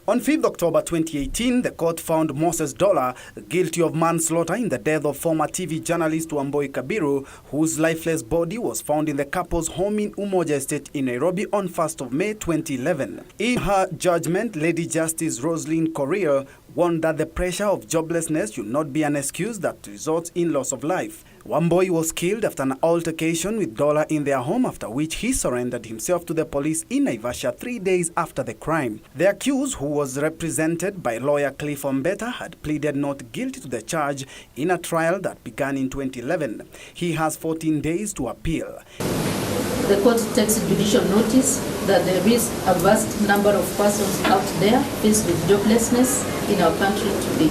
On 5th October 2018, the court found Moses Dola guilty of manslaughter in the death of former TV journalist Wambui Kabiru, whose lifeless body was found in the couple's home in Umoja Estate in Nairobi on 1st of May 2011. In her judgment, Lady Justice Rosaline Korir warned that the pressure of joblessness should not be an excuse that results in loss of life. Wambui was killed after an altercation with Dola in their home, after which he surrendered himself to the police in Naivasha 3 days after the crime. The accused, who was represented by lawyer Cliff Ombeta, had pleaded not guilty to the charge in a trial that began in 2011. He has 14 days to appeal. The court takes judicial notice that there is a vast number of persons out there faced with joblessness in our country today.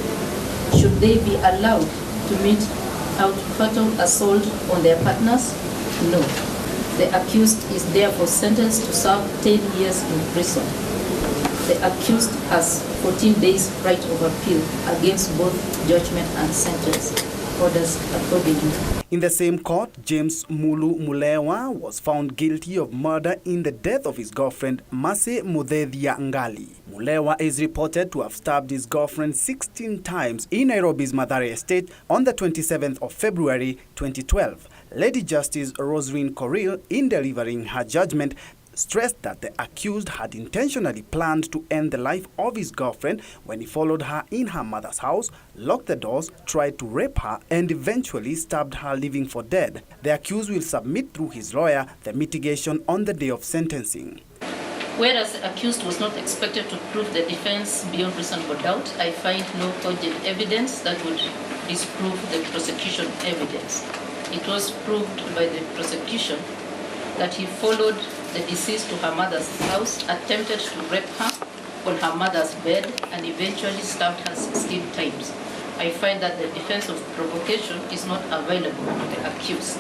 Should they be allowed to meet out fatal assault on their partners? No. The accused is therefore sentenced to serve 10 years in prison. The accused has 14 days right of appeal against both judgment and sentence. Orders accordingly. In the same court, James Mulu Mulewa was found guilty of murder in the death of his girlfriend, Mase Muthethia Ngali. Mulewa is reported to have stabbed his girlfriend 16 times in Nairobi's Mathare Estate on the 27th of February 2012. Lady Justice Rosaline Korir, in delivering her judgment, stressed that the accused had intentionally planned to end the life of his girlfriend when he followed her in her mother's house, locked the doors, tried to rape her, and eventually stabbed her, leaving for dead. The accused will submit through his lawyer the mitigation on the day of sentencing. Whereas the accused was not expected to prove the defense beyond reasonable doubt, I find no cogent evidence that would disprove the prosecution evidence. It was proved by the prosecution that he followed the deceased to her mother's house, attempted to rape her on her mother's bed, and eventually stabbed her 16 times. I find that the defense of provocation is not available to the accused.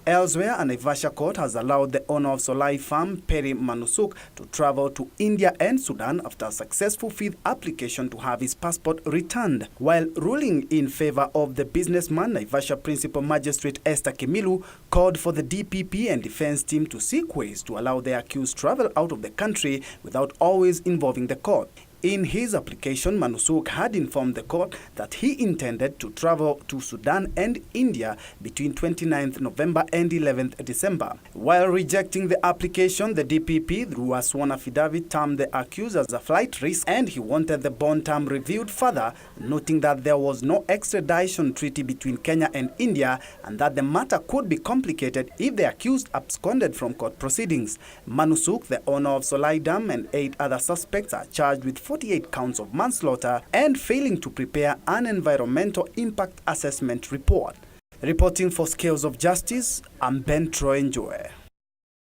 Elsewhere, a Naivasha court has allowed the owner of Solai farm, Perry Manusuk, to travel to India and Sudan after a successful fifth application to have his passport returned. While ruling in favor of the businessman, Naivasha Principal Magistrate Esther Kimilu called for the DPP and defense team to seek ways to allow the accused travel out of the country without always involving the court. In his application, Manusuk had informed the court that he intended to travel to Sudan and India between 29th November and 11th December. While rejecting the application, the DPP, through a sworn affidavit, termed the accused as a flight risk, and he wanted the bond term reviewed further, noting that there was no extradition treaty between Kenya and India and that the matter could be complicated if the accused absconded from court proceedings. Manusuk, the owner of Solai Dam, and 8 other suspects are charged with 48 counts of manslaughter and failing to prepare an environmental impact assessment report. Reporting for Scales of Justice, I'm Ben Troy Njoe.